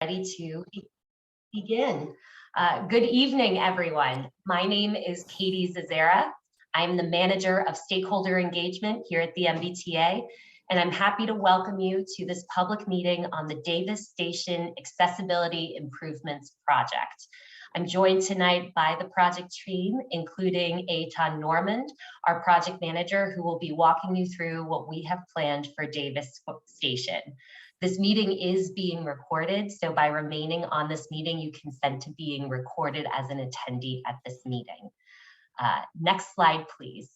Ready to begin. Good evening, everyone. My name is Katie Zazera. I'm the Manager of Stakeholder Engagement here at the MBTA, and I'm happy to welcome you to this public meeting on the Davis Station Accessibility Improvements Project. I'm joined tonight by the project team, including Eitan Normand, our project manager, who will be walking you through what we have planned for Davis Station. This meeting is being recorded, so by remaining on this meeting, you consent to being recorded as an attendee at this meeting. Next slide, please.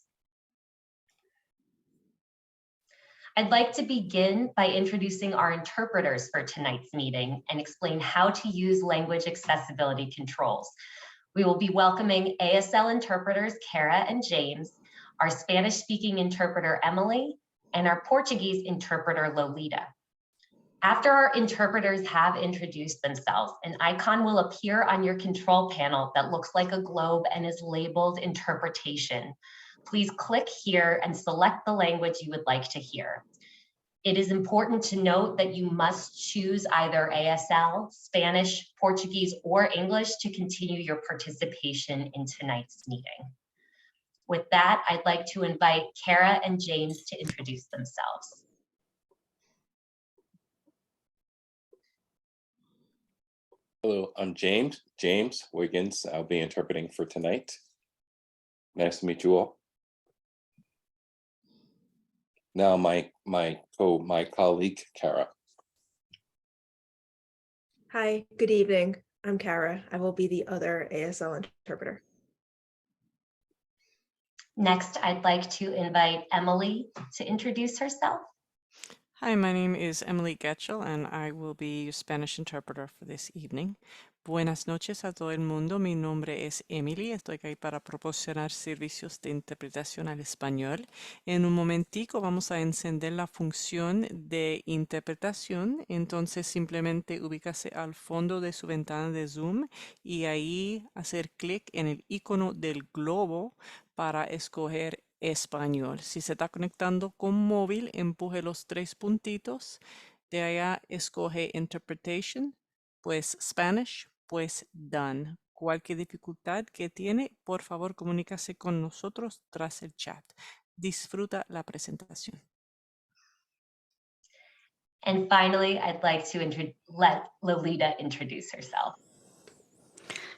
I'd like to begin by introducing our interpreters for tonight's meeting and explain how to use language accessibility controls. We will be welcoming ASL interpreters Kara and James, our Spanish-speaking interpreter Emily, and our Portuguese interpreter Lolita. After our interpreters have introduced themselves, an icon will appear on your control panel that looks like a globe and is labeled interpretation. Please click here and select the language you would like to hear. It is important to note that you must choose either ASL, Spanish, Portuguese, or English to continue your participation in tonight's meeting. With that, I'd like to invite Kara and James to introduce themselves. Hello, I'm James Wiggins. I'll be interpreting for tonight. Nice to meet you all. Now my colleague, Kara. Hi, good evening. I'm Kara. I will be the other ASL interpreter. Next, I'd like to invite Emily to introduce herself. Hi, my name is Emily Getchell, and I will be your Spanish interpreter for this evening. Buenas noches a todo el mundo. Mi nombre es Emily. Estoy aquí para proporcionar servicios de interpretación al español. En un momentico vamos a encender la función de interpretación. Entonces simplemente ubícase al fondo de su ventana de Zoom y ahí hacer clic en el icono del globo para escoger español. Si se está conectando con móvil, empuje los 3 puntitos. De allá escoge Interpretation, pues Spanish, pues Done. Cualquier dificultad que tiene, por favor, comunícase con nosotros tras el chat. Disfruta la presentación. And finally, I'd like to let Lolita introduce herself.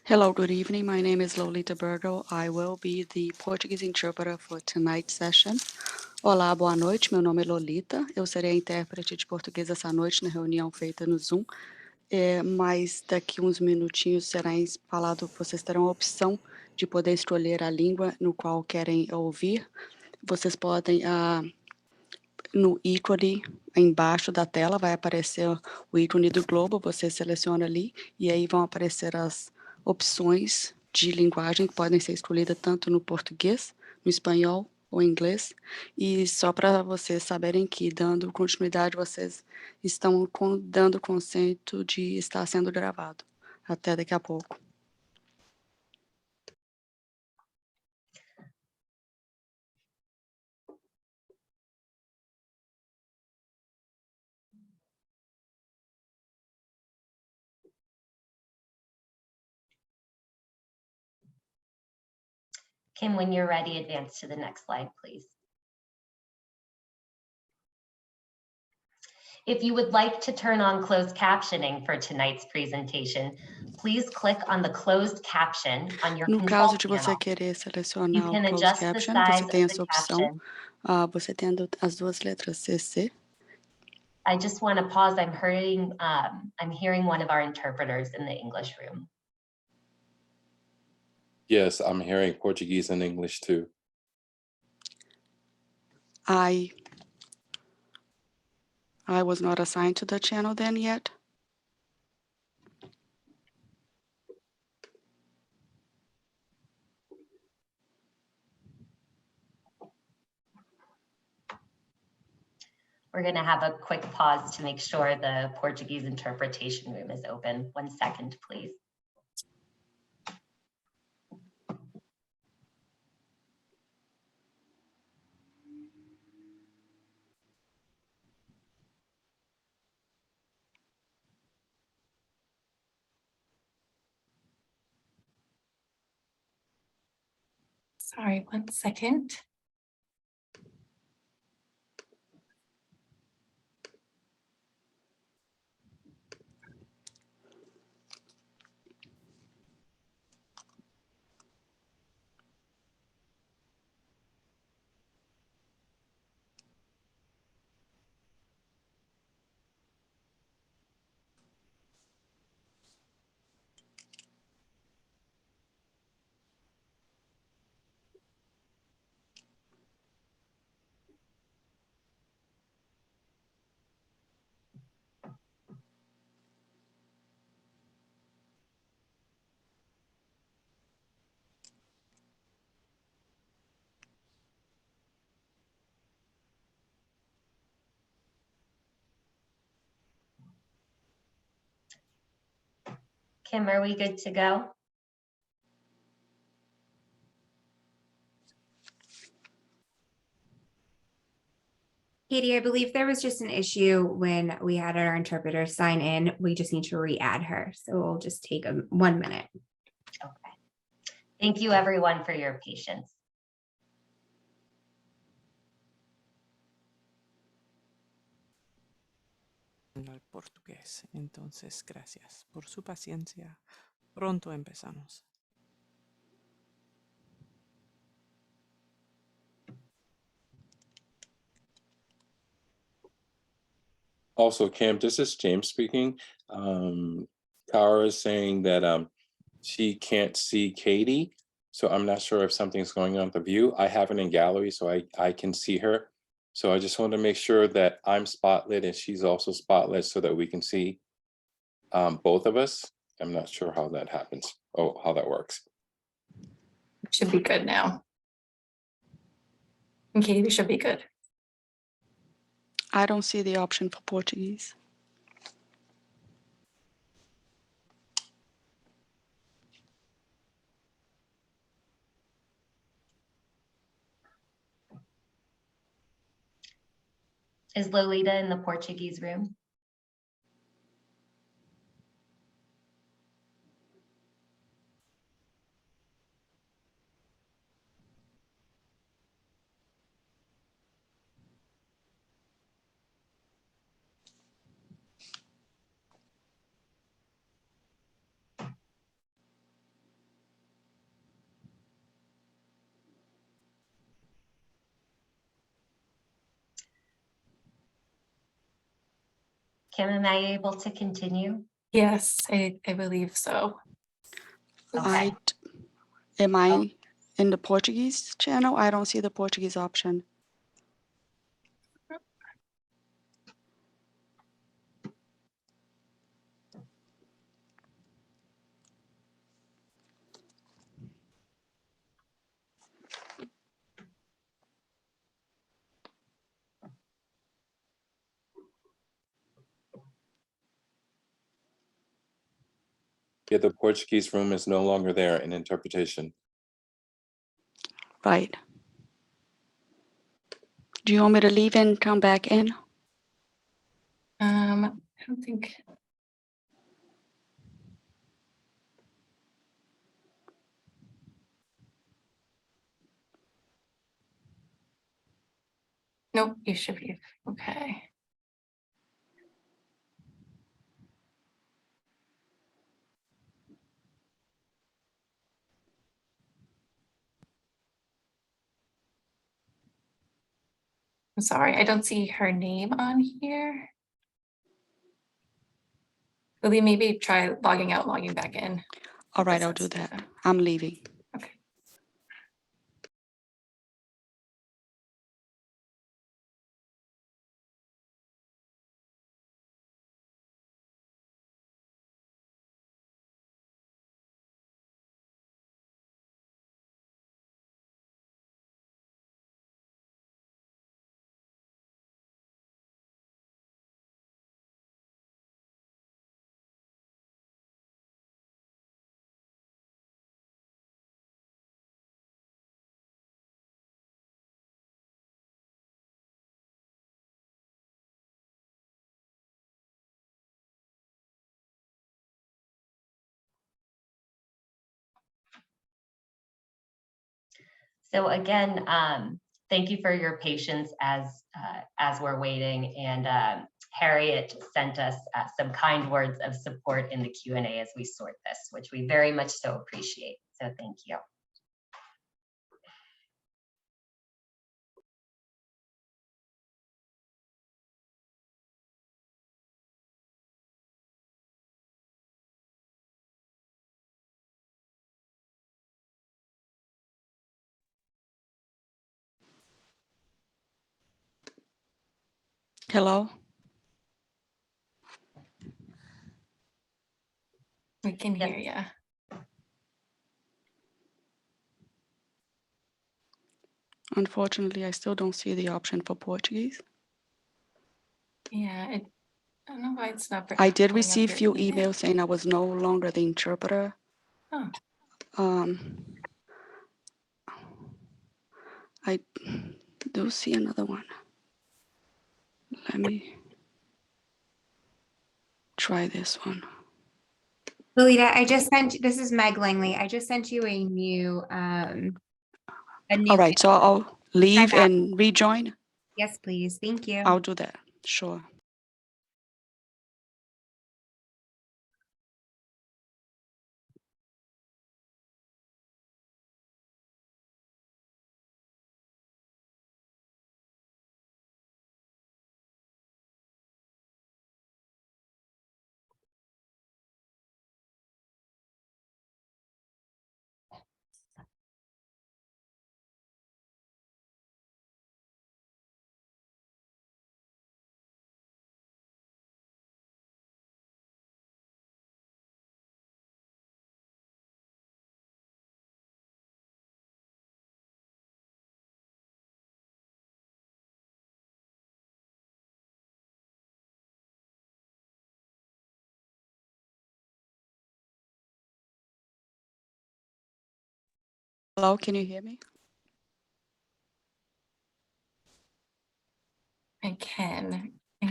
Hello, good evening. My name is Lolita Bergel. I will be the Portuguese interpreter for tonight's session. Olá, boa noite. Meu nome é Lolita. Eu serei a intérprete de português essa noite na reunião feita no Zoom. Mas daqui uns minutinhos será falado, vocês terão a opção de poder escolher a língua no qual querem ouvir. Vocês podem, no ícone embaixo da tela, vai aparecer o ícone do globo, você seleciona ali e aí vão aparecer as opções de linguagem que podem ser escolhidas tanto no português, no espanhol ou inglês. E só para vocês saberem que, dando continuidade, vocês estão dando conceito de estar sendo gravado. Até daqui a pouco. Kim, when you're ready, advance to the next slide, please. If you would like to turn on closed captioning for tonight's presentation, please click on the closed caption on your No control caso de você panel. querer selecionar You o can closed adjust the caption, size você tem of essa the opção, caption. você tendo as duas letras CC. I just want to pause. I'm hearing one of our interpreters in the English room. Yes, I'm hearing Portuguese and English too. I was not assigned to the channel then yet. We're going to have a quick pause to make sure the Portuguese interpretation room is open. 1 second, please. Sorry, 1 second. Kim, are we good to go? Katie, I believe there was just an issue when we had our interpreter sign in. We just need to re-add her. So we'll just take 1 minute. Okay. Thank you everyone for your patience. Al portugués. Entonces, gracias por su paciencia. Pronto empezamos. Also, Cam, this is James speaking. Cara is saying that she can't see Katie, so I'm not sure if something's going on with the view. I have it in gallery, so I can see her. So I just want to make sure that I'm spotlit and she's also spotlit so that we can see both of us. I'm not sure how that happens. Oh, how that works. Should be good now. And Katie, we should be good. I don't see the option for Portuguese. Is Lolita in the Portuguese room? Kim, am I able to continue? Yes, I believe so. Okay. Am I Oh. in the Portuguese channel? I don't see the Portuguese option. Yeah, the Portuguese room is no longer there in interpretation. Right. Do you want me to leave and come back in? I don't think. Nope, you should be okay. I'm sorry, I don't see her name on here. Lily, maybe try logging out, logging back in. All right, Yes, I'll do that's- that. I'm leaving. So again, thank you for your patience as we're waiting. And Harriet sent us some kind words of support in the Q&A as we sort this, which we very much so appreciate. So thank you. Hello? We can Yes. hear you. Unfortunately, I still don't see the option for Portuguese. Yeah, I don't know why it's not. I did pulling up receive your few email. emails saying I was no longer the interpreter. Oh, I do see another one. Let me try this one. Lolita, I just sent, this is Meg Langley. I just sent you a new All right, so I'll leave and rejoin. Yes, please. Thank you. I'll do that. Sure. Hello, can you hear me? I can. For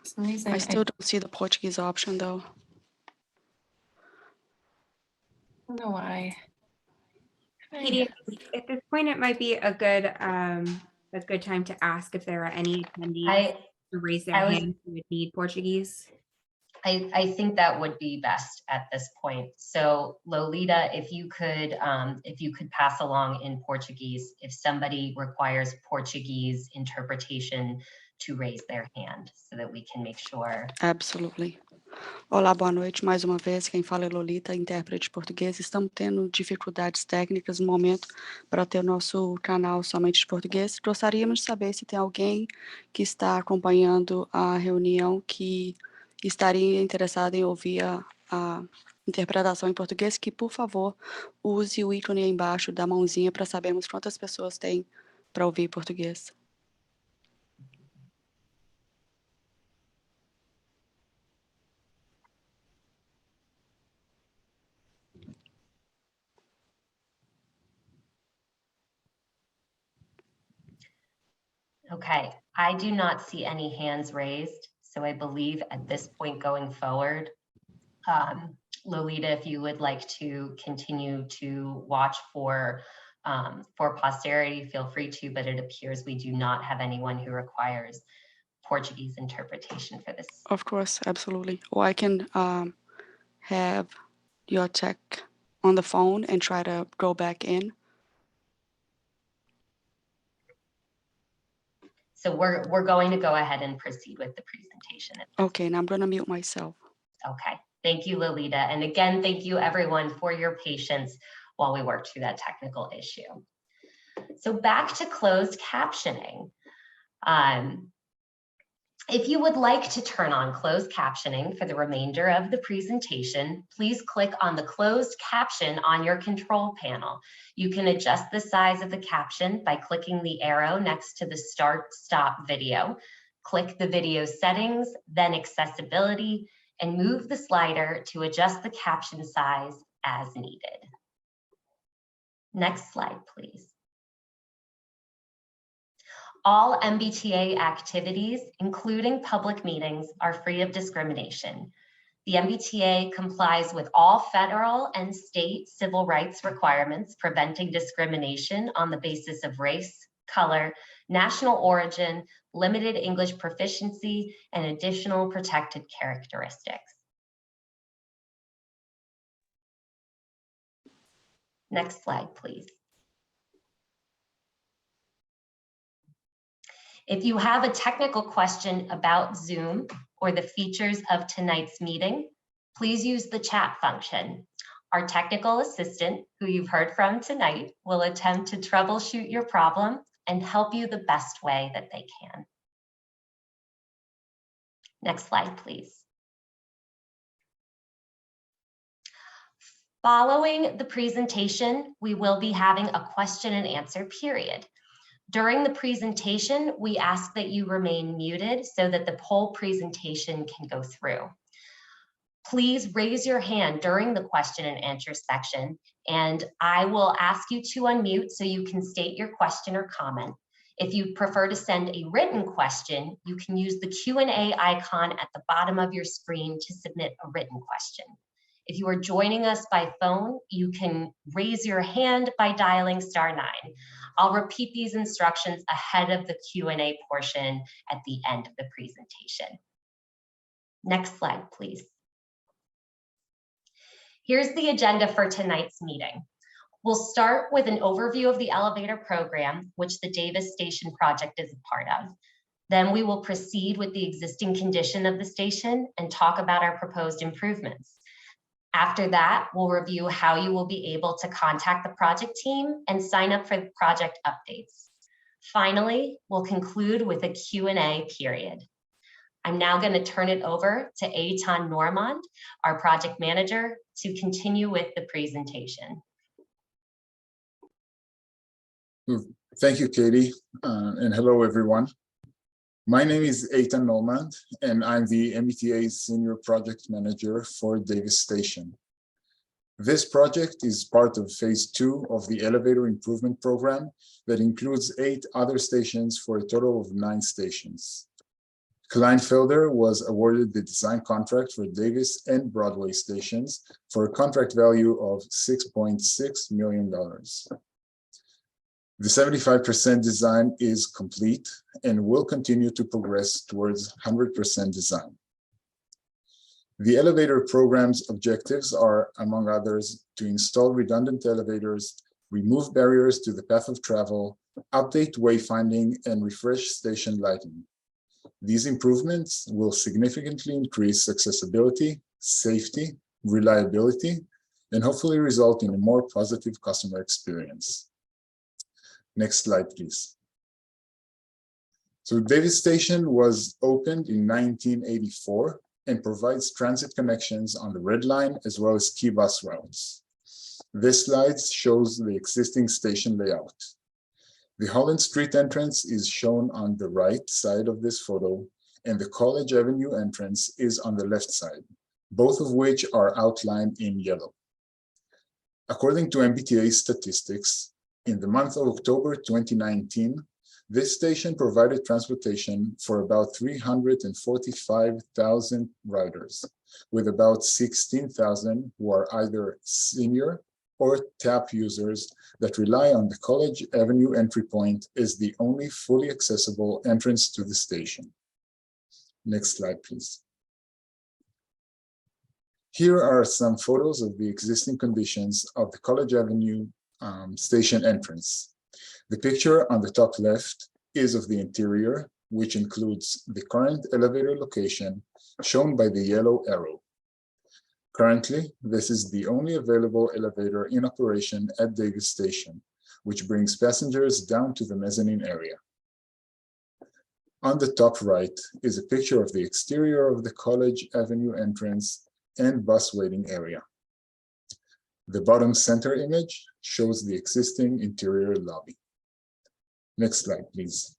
some reason, I still don't see the Portuguese option though. don't know why. Katie, at this point, it might be a good time to ask if there are any attendees to raise their hand who would need Portuguese. I think that would be best at this point. So Lolita, if you could pass along in Portuguese, if somebody requires Portuguese interpretation, to raise their hand so that we can make sure. Absolutely. Olá, boa noite. Mais uma vez, quem fala é Lolita, intérprete de português. Estamos tendo dificuldades técnicas no momento para ter o nosso canal somente de português. Gostaríamos de saber se tem alguém que está acompanhando a reunião que estaria interessado em ouvir a interpretação em português, que, por favor, use o ícone aí embaixo da mãozinha para sabermos quantas pessoas tem para ouvir português. Okay, I do not see any hands raised. So I believe at this point going forward, Lolita, if you would like to continue to watch for posterity, feel free to, but it appears we do not have anyone who requires Portuguese interpretation for this. Of course, absolutely. Or I can have your tech on the phone and try to go back in. So we're going to go ahead and proceed with the presentation. Okay, now I'm going to mute myself. Okay, thank you, Lolita. And again, thank you everyone for your patience while we work through that technical issue. So back to closed captioning. If you would like to turn on closed captioning for the remainder of the presentation, please click on the closed caption on your control panel. You can adjust the size of the caption by clicking the arrow next to the Start Stop video. Click the video settings, then accessibility, and move the slider to adjust the caption size as needed. Next slide, please. All MBTA activities, including public meetings, are free of discrimination. The MBTA complies with all federal and state civil rights requirements preventing discrimination on the basis of race, color, national origin, limited English proficiency, and additional protected characteristics. Next slide, please. If you have a technical question about Zoom or the features of tonight's meeting, please use the chat function. Our technical assistant, who you've heard from tonight, will attempt to troubleshoot your problem and help you the best way that they can. Next slide, please. Following the presentation, we will be having a question and answer period. During the presentation, we ask that you remain muted so that the whole presentation can go through. Please raise your hand during the question and answer section, and I will ask you to unmute so you can state your question or comment. If you prefer to send a written question, you can use the Q&A icon at the bottom of your screen to submit a written question. If you are joining us by phone, you can raise your hand by dialing *9. I'll repeat these instructions ahead of the Q&A portion at the end of the presentation. Next slide, please. Here's the agenda for tonight's meeting. We'll start with an overview of the elevator program, which the Davis Station project is a part of. Then we will proceed with the existing condition of the station and talk about our proposed improvements. After that, we'll review how you will be able to contact the project team and sign up for project updates. Finally, we'll conclude with a Q&A period. I'm now going to turn it over to Eitan Normand, our project manager, to continue with the presentation. Thank you, Katie, and hello, everyone. My name is Eitan Normand, and I'm the MBTA's Senior Project Manager for Davis Station. This project is part of Phase 2 of the Elevator Improvement Program that includes 8 other stations for a total of 9 stations. Kleinfelder was awarded the design contract for Davis and Broadway stations for a contract value of $6.6 million. The 75% design is complete and will continue to progress towards 100% design. The elevator program's objectives are, among others, to install redundant elevators, remove barriers to the path of travel, update wayfinding, and refresh station lighting. These improvements will significantly increase accessibility, safety, reliability, and hopefully result in a more positive customer experience. Next slide, please. So Davis Station was opened in 1984 and provides transit connections on the Red Line as well as key bus routes. This slide shows the existing station layout. The Holland Street entrance is shown on the right side of this photo, and the College Avenue entrance is on the left side, both of which are outlined in yellow. According to MBTA statistics, in the month of October 2019, this station provided transportation for about 345,000 riders, with about 16,000 who are either senior or TAP users that rely on the College Avenue entry point as the only fully accessible entrance to the station. Next slide, please. Here are some photos of the existing conditions of the College Avenue station entrance. The picture on the top left is of the interior, which includes the current elevator location shown by the yellow arrow. Currently, this is the only available elevator in operation at Davis Station, which brings passengers down to the mezzanine area. On the top right is a picture of the exterior of the College Avenue entrance and bus waiting area. The bottom center image shows the existing interior lobby. Next slide, please.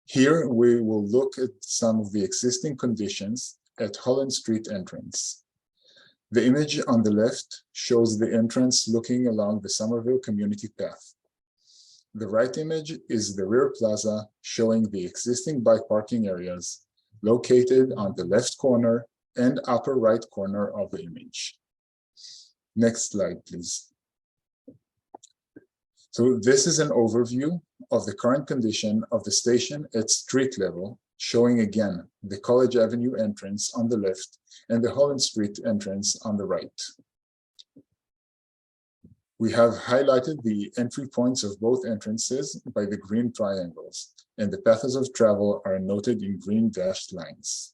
Here we will look at some of the existing conditions at Holland Street entrance. The image on the left shows the entrance looking along the Somerville Community Path. The right image is the rear plaza showing the existing bike parking areas, located on the left corner and upper right corner of the image. Next slide, please. So this is an overview of the current condition of the station at street level, showing again the College Avenue entrance on the left and the Holland Street entrance on the right. We have highlighted the entry points of both entrances by the green triangles, and the paths of travel are noted in green dashed lines.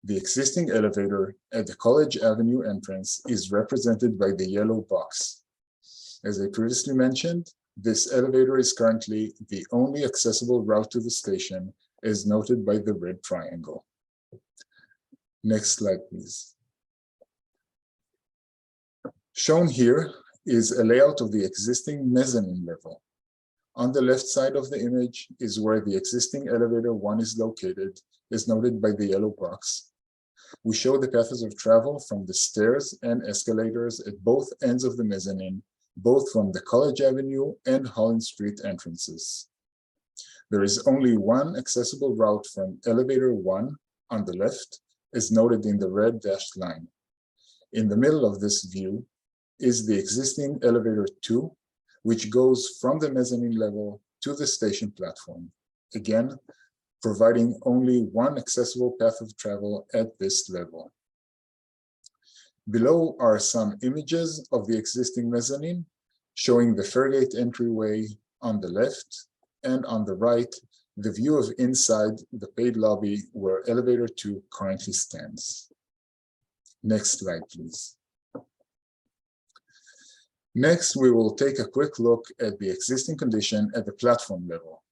The existing elevator at the College Avenue entrance is represented by the yellow box. As I previously mentioned, this elevator is currently the only accessible route to the station, as noted by the red triangle. Next slide, please. Shown here is a layout of the existing mezzanine level. On the left side of the image is where the existing elevator 1 is located, as noted by the yellow box. We show the paths of travel from the stairs and escalators at both ends of the mezzanine, both from the College Avenue and Holland Street entrances. There is only one accessible route from elevator 1 on the left, as noted in the red dashed line. In the middle of this view is the existing elevator 2, which goes from the mezzanine level to the station platform, again, providing only one accessible path of travel at this level. Below are some images of the existing mezzanine, showing the Fairgate entryway on the left, and on the right, the view of inside the paid lobby where elevator 2 currently stands. Next slide, please. Next, we will take a quick look at the existing condition at the platform level.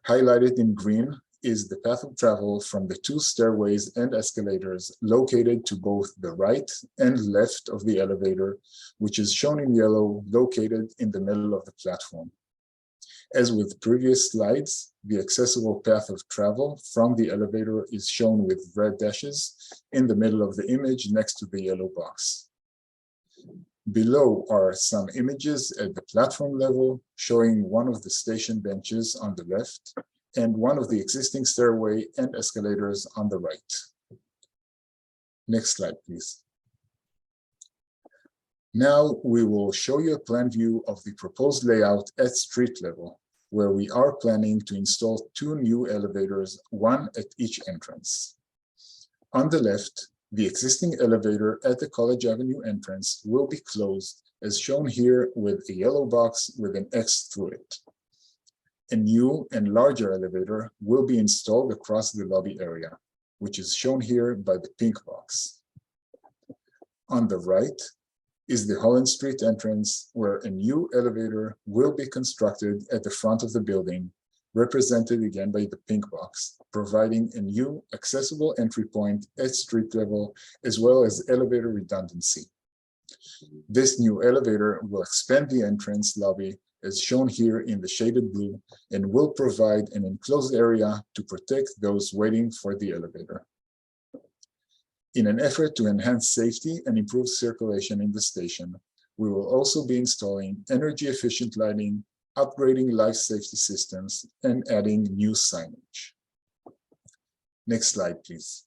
Highlighted in green is the path of travel from the 2 stairways and escalators located to both the right and left of the elevator, which is shown in yellow, located in the middle of the platform. As with previous slides, the accessible path of travel from the elevator is shown with red dashes in the middle of the image next to the yellow box. Below are some images at the platform level showing one of the station benches on the left and one of the existing stairway and escalators on the right. Next slide, please. Now we will show you a plan view of the proposed layout at street level, where we are planning to install 2 new elevators, one at each entrance. On the left, the existing elevator at the College Avenue entrance will be closed, as shown here with a yellow box with an X through it. A new and larger elevator will be installed across the lobby area, which is shown here by the pink box. On the right is the Holland Street entrance, where a new elevator will be constructed at the front of the building, represented again by the pink box, providing a new accessible entry point at street level, as well as elevator redundancy. This new elevator will expand the entrance lobby, as shown here in the shaded blue, and will provide an enclosed area to protect those waiting for the elevator. In an effort to enhance safety and improve circulation in the station, we will also be installing energy-efficient lighting, upgrading life safety systems, and adding new signage. Next slide, please.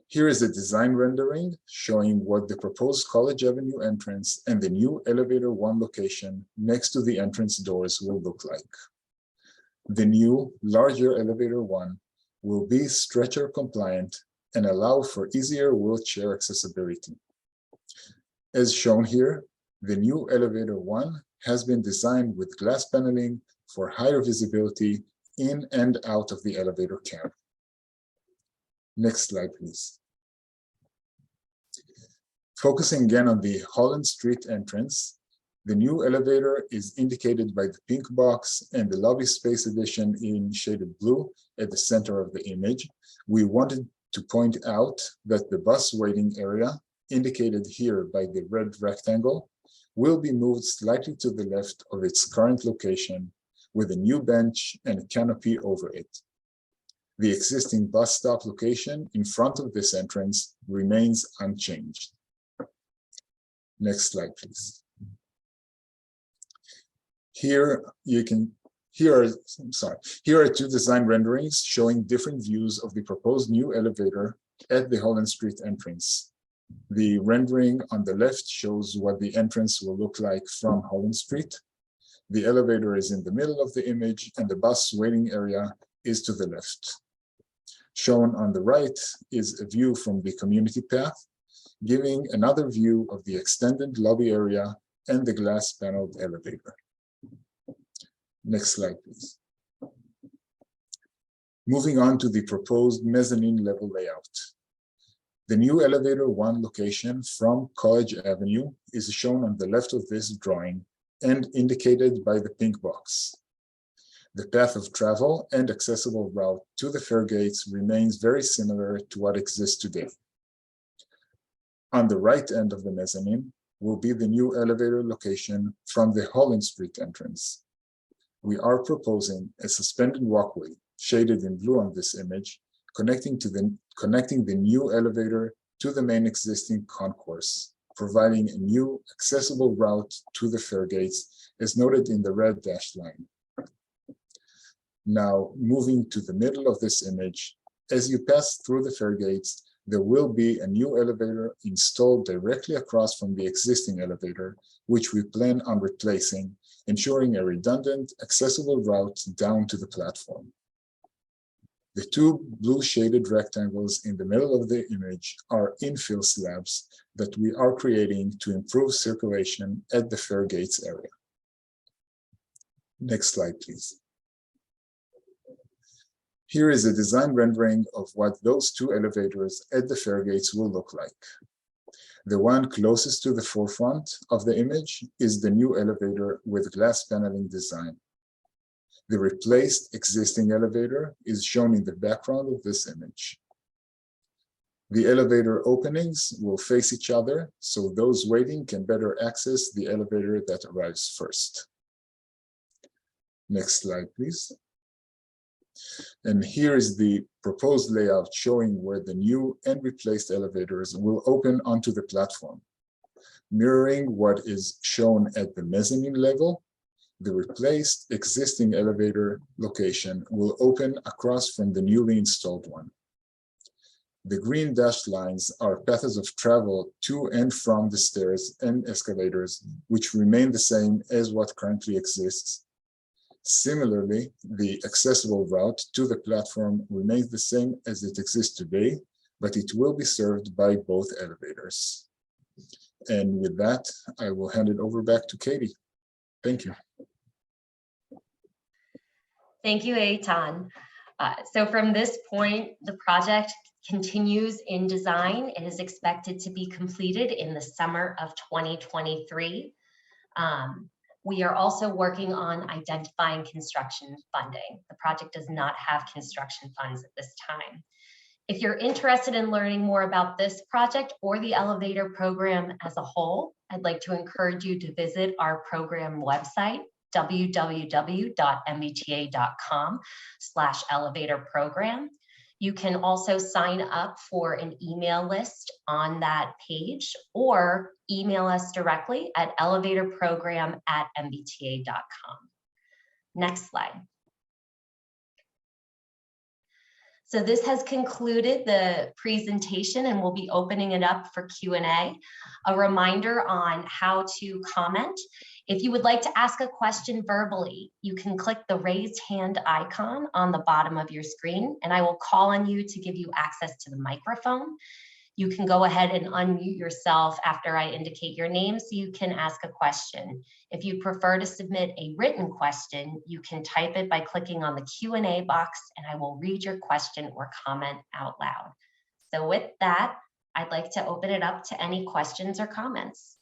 Here is a design rendering showing what the proposed College Avenue entrance and the new elevator 1 location next to the entrance doors will look like. The new, larger elevator 1 will be stretcher compliant and allow for easier wheelchair accessibility. As shown here, the new elevator 1 has been designed with glass paneling for higher visibility in and out of the elevator cab. Next slide, please. Focusing again on the Holland Street entrance, the new elevator is indicated by the pink box and the lobby space addition in shaded blue at the center of the image. We wanted to point out that the bus waiting area, indicated here by the red rectangle, will be moved slightly to the left of its current location with a new bench and a canopy over it. The existing bus stop location in front of this entrance remains unchanged. Next slide, please. Here you can Here are two design renderings showing different views of the proposed new elevator at the Holland Street entrance. The rendering on the left shows what the entrance will look like from Holland Street. The elevator is in the middle of the image and the bus waiting area is to the left. Shown on the right is a view from the community path, giving another view of the extended lobby area and the glass paneled elevator. Next slide, please. Moving on to the proposed mezzanine level layout. The new elevator 1 location from College Avenue is shown on the left of this drawing and indicated by the pink box. The path of travel and accessible route to the fare gates remains very similar to what exists today. On the right end of the mezzanine will be the new elevator location from the Holland Street entrance. We are proposing a suspended walkway, shaded in blue on this image, connecting the new elevator to the main existing concourse, providing a new accessible route to the fare gates, as noted in the red dashed line. Now, moving to the middle of this image, as you pass through the fare gates, there will be a new elevator installed directly across from the existing elevator, which we plan on replacing, ensuring a redundant, accessible route down to the platform. The two blue shaded rectangles in the middle of the image are infill slabs that we are creating to improve circulation at the fare gates area. Next slide, please. Here is a design rendering of what those two elevators at the fare gates will look like. The one closest to the forefront of the image is the new elevator with glass paneling design. The replaced existing elevator is shown in the background of this image. The elevator openings will face each other, so those waiting can better access the elevator that arrives first. Next slide, please. And here is the proposed layout showing where the new and replaced elevators will open onto the platform. Mirroring what is shown at the mezzanine level, the replaced existing elevator location will open across from the newly installed one. The green dashed lines are paths of travel to and from the stairs and escalators, which remain the same as what currently exists. Similarly, the accessible route to the platform remains the same as it exists today, but it will be served by both elevators. And with that, I will hand it over back to Katie. Thank you. Thank you, Eitan. So from this point, the project continues in design and is expected to be completed in the summer of 2023. We are also working on identifying construction funding. The project does not have construction funds at this time. If you're interested in learning more about this project or the elevator program as a whole, I'd like to encourage you to visit our program website, www.mbta.com/elevator-program. You can also sign up for an email list on that page or email us directly at elevatorprogram@mbta.com. Next slide. So this has concluded the presentation and we'll be opening it up for Q&A. A reminder on how to comment. If you would like to ask a question verbally, you can click the raised hand icon on the bottom of your screen and I will call on you to give you access to the microphone. You can go ahead and unmute yourself after I indicate your name so you can ask a question. If you prefer to submit a written question, you can type it by clicking on the Q&A box and I will read your question or comment out loud. So with that, I'd like to open it up to any questions or comments.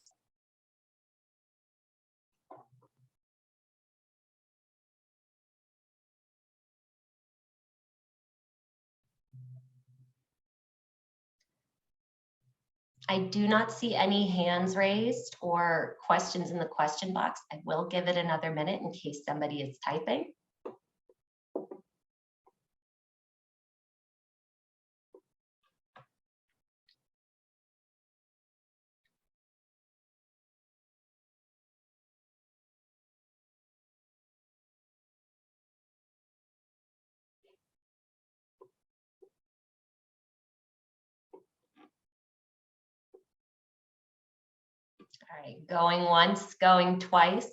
I do not see any hands raised or questions in the question box. I will give it another minute in case somebody is typing. All right, going once, going twice.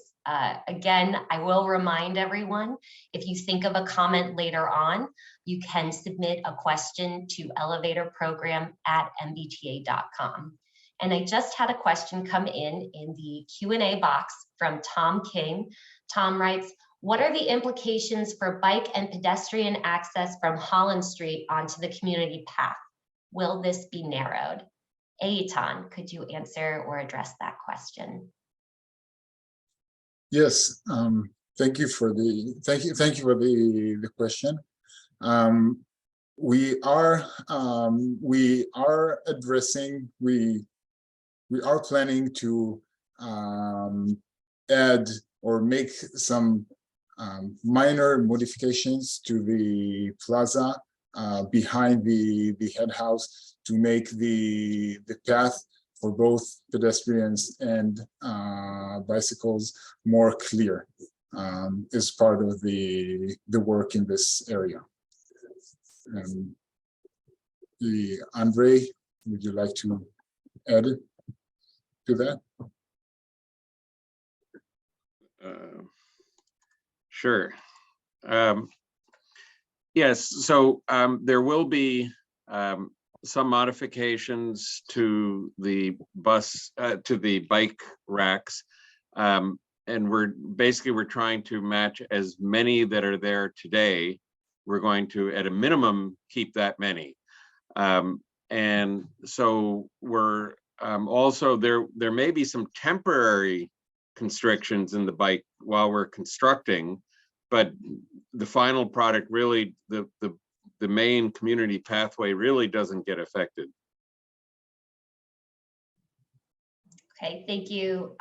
Again, I will remind everyone, if you think of a comment later on, you can submit a question to elevatorprogram@mbta.com. And I just had a question come in the Q&A box from Tom King. Tom writes, what are the implications for bike and pedestrian access from Holland Street onto the community path? Will this be narrowed? Eitan, could you answer or address that question? Yes, thank you for the question. We are addressing, we are planning to add or make some minor modifications to the plaza behind the head house to make the path for both pedestrians and bicycles more clear as part of the work in this area. Andre, would you like to add to that? Sure. Yes, so there will be some modifications to the bike racks. And we're trying to match as many that are there today. We're going to, at a minimum, keep that many. And so we're also, there may be some temporary constrictions in the bike while we're constructing, but the final product really, the main community pathway really doesn't get affected. Okay, thank you,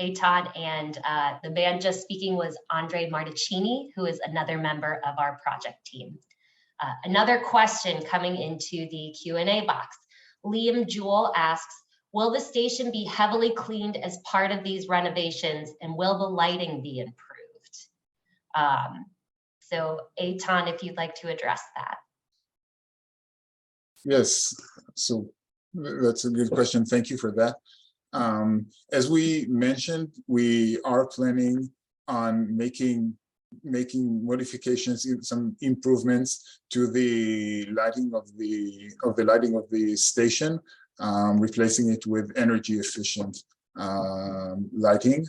Eitan. And the man just speaking was Andre Marticini, who is another member of our project team. Another question coming into the Q&A box. Liam Jewell asks, will the station be heavily cleaned as part of these renovations, and will the lighting be improved? So Eitan, if you'd like to address that. Yes, so that's a good question. Thank you for that. As we mentioned, we are planning on making modifications, some improvements to the lighting of the station, replacing it with energy efficient lighting,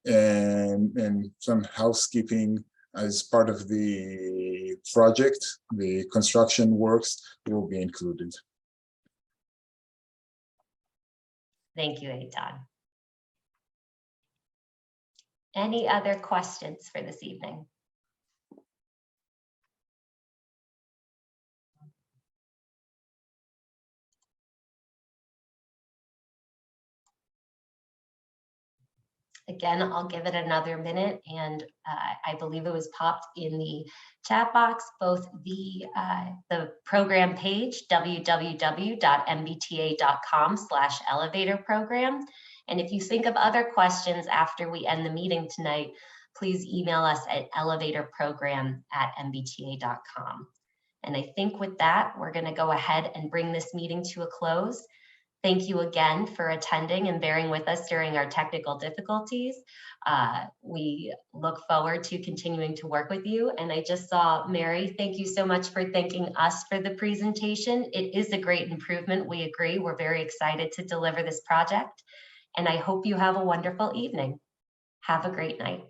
and some housekeeping as part of the project. The construction works will be included. Thank you, Eitan. Any other questions for this evening? Again, I'll give it another minute, and I believe it was popped in the chat box, both the program page, www.mbta.com/elevatorprogram. And if you think of other questions after we end the meeting tonight, please email us at elevatorprogram@mbta.com. And I think with that, we're going to go ahead and bring this meeting to a close. Thank you again for attending and bearing with us during our technical difficulties. We look forward to continuing to work with you. And I just saw Mary, thank you so much for thanking us for the presentation. It is a great improvement. We agree. We're very excited to deliver this project. And I hope you have a wonderful evening. Have a great night.